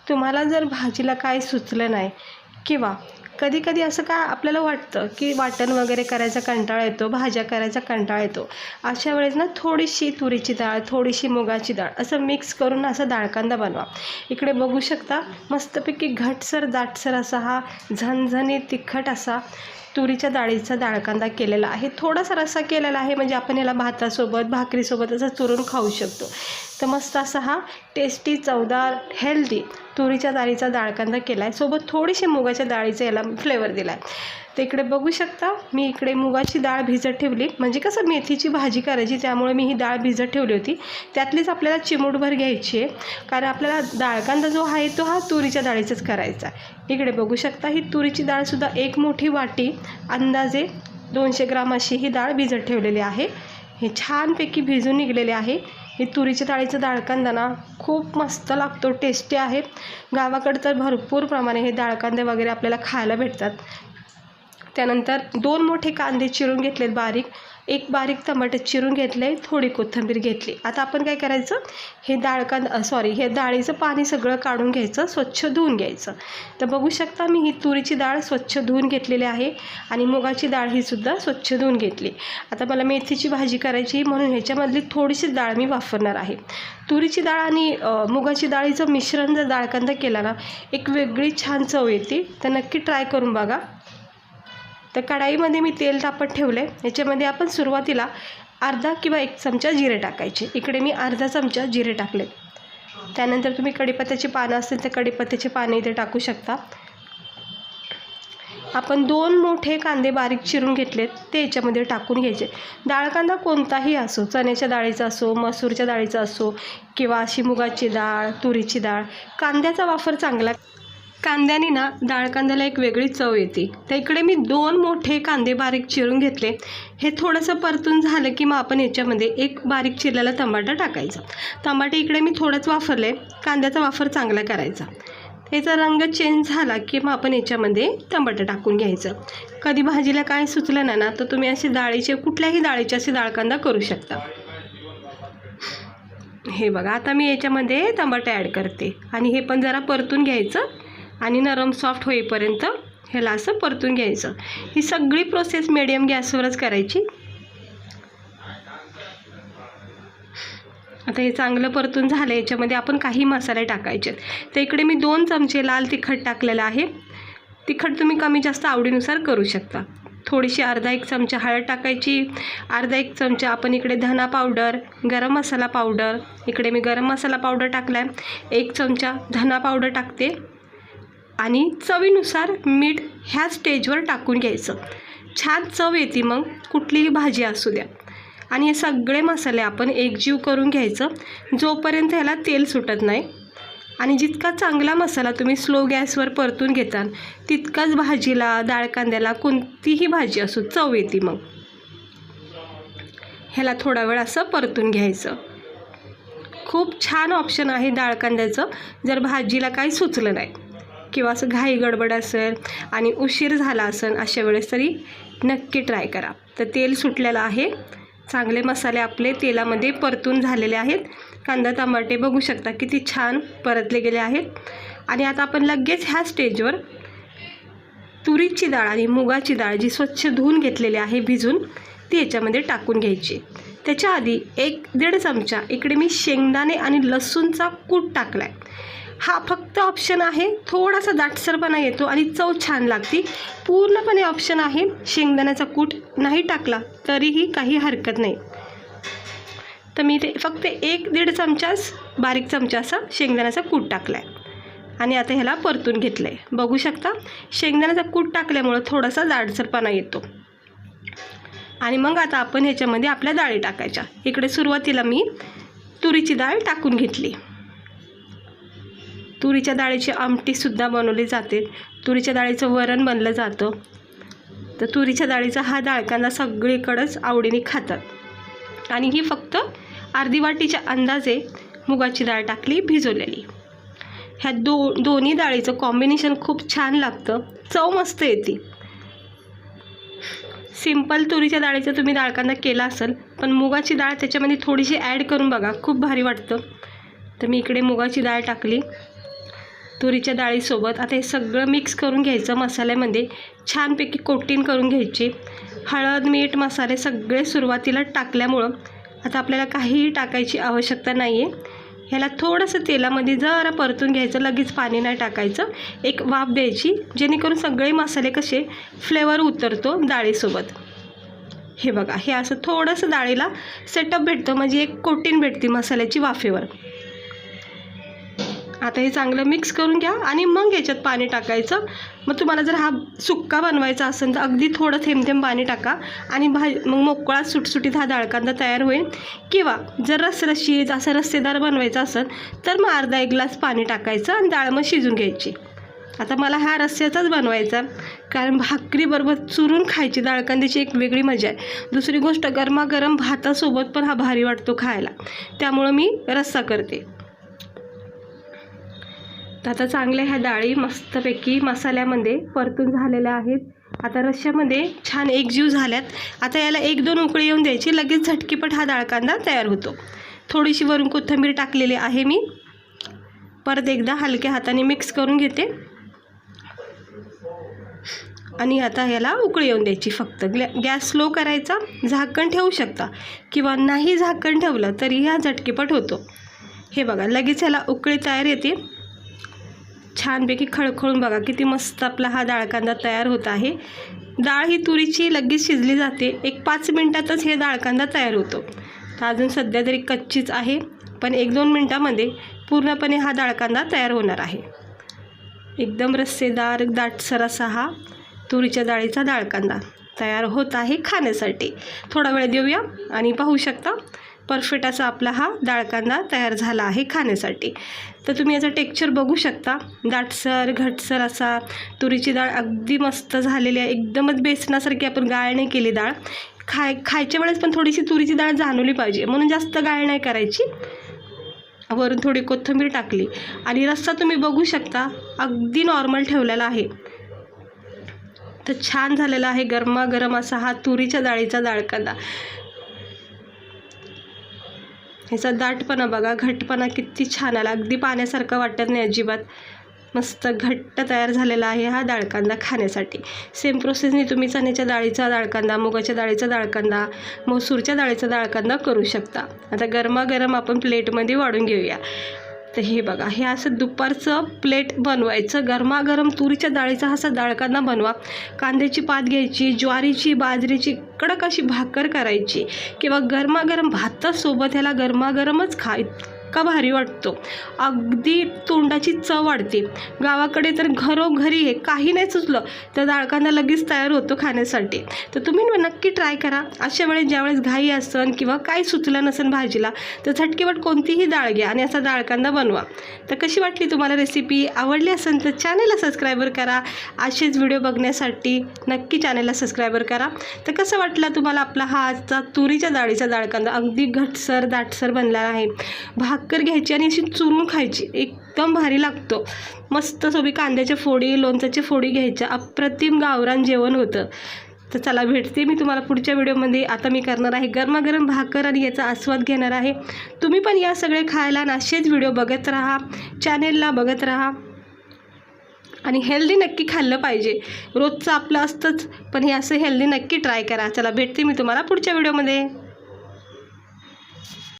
तुम्हाला जर भाजीला काय सुचलं नाही किंवा कधी कधी असं का आपल्याला वाटतं की वाटण वगैरे करायचा कंटाळा येतो, भाज्या करायचा कंटाळा येतो, अशा वेळेस ना थोडीशी तुरीची डाळ, थोडीशी मुगाची डाळ असं मिक्स करून असा डाळकांदा बनवा. इकडे बघू शकता मस्तपैकी घटसर दाटसर असा हा झणझणीत तिखट असा तुरीच्या डाळीचा डाळकांदा केलेला आहे. थोडासा रस्सा केलेला आहे म्हणजे आपण याला भातासोबत भाकरीसोबत असं चुरून खाऊ शकतो. तर मस्त असा हा टेस्टी चवदार हेल्दी तुरीच्या डाळीचा डाळकांदा केला आहे. सोबत थोडीशी मुगाच्या डाळीचा याला फ्लेवर दिला आहे. तर इकडे बघू शकता मी इकडे मुगाची डाळ भिजत ठेवली, म्हणजे कसं मेथीची भाजी करायची त्यामुळे मी ही डाळ भिजत ठेवली होती. त्यातलीच आपल्याला चिमूटभर घ्यायची आहे, कारण आपल्याला डाळकांदा जो आहे तो हा तुरीच्या डाळीचाच करायचा. इकडे बघू शकता ही तुरीची डाळसुद्धा 1 मोठी वाटी अंदाजे 200 ग्राम अशी ही डाळ भिजत ठेवलेली आहे. हे छानपैकी भिजून निघलेले आहे. ही तुरीच्या डाळीचं डाळकांदा ना खूप मस्त लागतो, टेस्टी आहे. गावाकडे तर भरपूर प्रमाणे हे डाळकांदे वगैरे आपल्याला खायला भेटतात. त्यानंतर 2 मोठे कांदे चिरून घेतलेत बारीक, 1 बारीक टमाटर चिरून घेतले, थोडी कोथिंबीर घेतली. आता आपण काय करायचं, हे हे डाळीचं पाणी सगळं काढून घ्यायचं, स्वच्छ धुवून घ्यायचं. तर बघू शकता मी ही तुरीची डाळ स्वच्छ धुवून घेतलेली आहे आणि मुगाची डाळ ही सुद्धा स्वच्छ धुवून घेतली. आता मला मेथीची भाजी करायची म्हणून ह्याच्यामधली थोडीशी डाळ मी वापरणार आहे. तुरीची डाळ आणि मुगाची डाळीचं मिश्रण जर डाळकांदा केला ना एक वेगळी छान चव येते. तर नक्की ट्राय करून बघा. तर कढाईमध्ये मी तेल तापत ठेवले. याच्यामध्ये आपण सुरुवातीला अर्धा किंवा 1 चमचा जिरे टाकायचे. इकडे मी अर्धा चमचा जिरे टाकले. त्यानंतर तुम्ही कढीपत्त्याची पानं असतील तर कढीपत्त्याची पानं इथे टाकू शकता. आपण 2 मोठे कांदे बारीक चिरून घेतलेत ते याच्यामध्ये टाकून घ्यायचे. डाळकांदा कोणताही असो, चण्याच्या डाळीचा असो, मसूरच्या डाळीचा असो किंवा अशी मुगाची डाळ, तुरीची डाळ, कांद्याचा वापर चांगला. कांद्याने ना डाळकांद्याला एक वेगळी चव येते. तर इकडे मी 2 मोठे कांदे बारीक चिरून घेतले. हे थोडंसं परतून झालं की मग आपण याच्यामध्ये 1 बारीक चिरलेला टमाटर टाकायचा. टमाटे इकडे मी थोडंच वापरले, कांद्याचा वापर चांगला करायचा. याचा रंग चेंज झाला की मग आपण याच्यामध्ये टमाटर टाकून घ्यायचं. कधी भाजीला काय सुचलं ना तर तुम्ही असे कुठल्याही डाळीचे असे डाळकांदा करू शकता. हे बघा आता मी याच्यामध्ये टमाटर ॲड करते आणि हे पण जरा परतून घ्यायचं आणि नरम सॉफ्ट होईपर्यंत ह्याला असं परतून घ्यायचं. ही सगळी प्रोसेस मीडियम गॅसवरच करायची. आता हे चांगलं परतून झालं. याच्यामध्ये आपण काही मसाले टाकायचे. तर इकडे मी 2 चमचे लाल तिखट टाकलेलं आहे. तिखट तुम्ही कमी जास्त आवडीनुसार करू शकता. थोडीशी अर्धा 1 चमचा हळद टाकायची. अर्धा 1 चमचा आपण इकडे धना पावडर, गरम मसाला पावडर, इकडे मी गरम मसाला पावडर टाकला आहे. 1 चमचा धना पावडर टाकते आणि चवीनुसार मीठ ह्या स्टेजवर टाकून घ्यायचं. छान चव येते मग कुठलीही भाजी असू द्या. आणि हे सगळे मसाले आपण एकजीव करून घ्यायचं जोपर्यंत ह्याला तेल सुटत नाही. आणि जितका चांगला मसाला तुम्ही स्लो गॅसवर परतून घेता तितकाच भाजीला, डाळकांद्याला, कोणतीही भाजी असो चव येते. मग ह्याला थोडा वेळ असं परतून घ्यायचं. खूप छान ऑप्शन आहे डाळकांद्याचं जर भाजीला काही सुचलं नाही किंवा असं घाई गडबड असेल आणि उशीर झाला असेल अशा वेळेस तरी नक्की ट्राय करा. तर तेल सुटलेलं आहे. चांगले मसाले आपले तेलामध्ये परतून झालेले आहेत. कांदा टमाटे बघू शकता किती छान परतले गेले आहेत. आणि आता आपण लगेच ह्या स्टेजवर तुरीची डाळ आणि मुगाची डाळ जी स्वच्छ धुवून घेतलेली आहे भिजून ती याच्यामध्ये टाकून घ्यायची. त्याच्या आधी 1-1.5 चमचा इकडे मी शेंगदाणे आणि लसूणचा कूट टाकला आहे. हा फक्त ऑप्शन आहे. थोडासा दाटसरपणा येतो आणि चव छान लागते. पूर्णपणे ऑप्शन आहे. शेंगदाण्याचा कूट नाही टाकला तरीही काही हरकत नाही. तर मी ते फक्त 1-1.5 चमचाच बारीक चमचा असा शेंगदाण्याचा कूट टाकला आहे आणि आता ह्याला परतून घेतलं आहे. बघू शकता शेंगदाण्याचा कूट टाकल्यामुळं थोडासा दाटसरपणा येतो. आणि मग आता आपण ह्याच्यामध्ये आपल्या डाळी टाकायच्या. इकडे सुरुवातीला मी तुरीची डाळ टाकून घेतली. तुरीच्या डाळीची आमटीसुद्धा बनवली जाते. तुरीच्या डाळीचं वरण बनलं जातं. तर तुरीच्या डाळीचा हा डाळकांदा सगळीकडेच आवडीने खातात. आणि ही फक्त अर्धी वाटीच्या अंदाजे मुगाची डाळ टाकली भिजवलेली. ह्या दोन्ही डाळीचं कॉम्बिनेशन खूप छान लागतं. चव मस्त येते. सिंपल तुरीच्या डाळीचा तुम्ही डाळकांदा केला असेल पण मुगाची डाळ त्याच्यामध्ये थोडीशी ॲड करून बघा, खूप भारी वाटतं. तर मी इकडे मुगाची डाळ टाकली तुरीच्या डाळीसोबत. आता हे सगळं मिक्स करून घ्यायचं मसाल्यामध्ये, छानपैकी कोटिंग करून घ्यायची. हळद, मीठ, मसाले सगळे सुरुवातीला टाकल्यामुळं आता आपल्याला काहीही टाकायची आवश्यकता नाही आहे. ह्याला थोडंसं तेलामध्ये जरा परतून घ्यायचं, लगेच पाणी नाही टाकायचं. एक वाफ द्यायची, जेणेकरून सगळे मसाले कसे फ्लेवर उतरतो डाळीसोबत. हे बघा, हे असं थोडंसं डाळीला सेटअप भेटतं, म्हणजे एक कोटिंग भेटते मसाल्याची वाफेवर. आता हे चांगलं मिक्स करून घ्या आणि मग याच्यात पाणी टाकायचं. मग तुम्हाला जर हा सुक्का बनवायचा असेल तर अगदी थोडं थेंब थेंब पाणी टाका आणि मग मोकळा सुटसुटीत हा डाळकांदा तयार होईल. किंवा जर रसरशीत असं रस्सेदार बनवायचा असेल तर मग अर्धा 1 ग्लास पाणी टाकायचं आणि डाळ मग शिजून घ्यायची. आता मला हा रस्स्याचाच बनवायचा, कारण भाकरीबरोबर चुरून खायची डाळकांद्याची एक वेगळी मजा आहे. दुसरी गोष्ट, गरमागरम भातासोबत पण हा भारी वाटतो खायला, त्यामुळं मी रस्सा करते. तर आता चांगल्या ह्या डाळी मस्तपैकी मसाल्यामध्ये परतून झालेल्या आहेत. आता रश्श्यामध्ये छान एकजीव झाल्यात. आता याला 1-2 उकळी येऊन द्यायची, लगेच झटकीपट हा डाळकांदा तयार होतो. थोडीशी वरून कोथिंबीर टाकलेली आहे मी. परत एकदा हलक्या हाताने मिक्स करून घेते आणि आता याला उकळी येऊन द्यायची. फक्त गॅस स्लो करायचा, झाकण ठेवू शकता किंवा नाही झाकण ठेवलं तरी हा झटकीपट होतो. हे बघा, लगेच याला उकळी तयार येते. छानपैकी खळखळून बघा किती मस्त आपला हा डाळकांदा तयार होत आहे. डाळ ही तुरीची लगेच शिजली जाते, 1-5 मिनटातच हे डाळकांदा तयार होतो. तर अजून सध्या तरी कच्चीच आहे, पण 1-2 मिनटामध्ये पूर्णपणे हा डाळकांदा तयार होणार आहे. एकदम रस्सेदार दाटसर असा हा तुरीच्या डाळीचा डाळकांदा तयार होत आहे खाण्यासाठी. थोडा वेळ देऊया आणि पाहू शकता परफेक्ट असा आपला हा डाळकांदा तयार झाला आहे खाण्यासाठी. तर तुम्ही याचा टेक्स्चर बघू शकता, दाटसर घटसर असा. तुरीची डाळ अगदी मस्त झालेली आहे, एकदमच बेसनासारखी. आपण गाळ नाही केली डाळ. खायच्या वेळेस पण थोडीशी तुरीची डाळ जाणवली पाहिजे, म्हणून जास्त गाळ नाही करायची. वरून थोडी कोथिंबीर टाकली आणि रस्सा तुम्ही बघू शकता अगदी नॉर्मल ठेवलेला आहे. तर छान झालेला आहे गरमागरम असा हा तुरीच्या डाळीचा डाळकांदा. ह्याचा दाटपणा बघा, घट्टपणा किती छान आला, अगदी पाण्यासारखं वाटत नाही अजिबात. मस्त घट्ट तयार झालेला आहे हा डाळकांदा खाण्यासाठी. सेम प्रोसेसने तुम्ही चण्याच्या डाळीचा डाळकांदा, मुगाच्या डाळीचा डाळकांदा, मसूरच्या डाळीचा डाळकांदा करू शकता. आता गरमागरम आपण प्लेटमध्ये वाढून घेऊया. तर हे बघा, हे असं दुपारचं प्लेट बनवायचं, गरमागरम तुरीच्या डाळीचा असा डाळकांदा बनवा. कांद्याची पात घ्यायची, ज्वारीची बाजरीची कडक अशी भाकर करायची किंवा गरमागरम भातासोबत ह्याला गरमागरमच खा. इतका भारी वाटतो, अगदी तोंडाची चव वाढते. गावाकडे तर घरोघरी हे काही नाही सुचलं तर डाळकांदा लगेच तयार होतो खाण्यासाठी. तर तुम्ही नक्की ट्राय करा. अशा वेळेस ज्यावेळेस घाई असेल किंवा काही सुचलं नसेल भाजीला तर झटकीपट कोणतीही डाळ घ्या आणि असा डाळकांदा बनवा. तर कशी वाटली तुम्हाला रेसिपी? आवडली असेल तर चॅनलला सबस्क्रायबर करा. असेच व्हिडिओ बघण्यासाठी नक्की चॅनलला सबस्क्रायबर करा. तर कसं वाटलं तुम्हाला आपला हा आजचा तुरीच्या डाळीचा डाळकांदा? अगदी घटसर दाटसर बनलेला आहे. भाकर घ्यायची आणि अशी चुरून खायची, एकदम भारी लागतो. मस्त सोबी कांद्याच्या फोडी, लोणच्याच्या फोडी घ्यायच्या, अप्रतिम गावरान जेवण होतं. तर चला, भेटते मी तुम्हाला पुढच्या व्हिडिओमध्ये. आता मी करणार आहे गरमागरम भाकर आणि याचा आस्वाद घेणार आहे. तुम्ही पण या सगळे खायला असेच व्हिडिओ बघत राहा, चॅनेलला बघत राहा आणि हेल्दी नक्की खाल्लं पाहिजे. रोजचं आपलं असतंच, पण हे असं हेल्दी नक्की ट्राय करा. चला, भेटते मी तुम्हाला पुढच्या व्हिडिओमध्ये.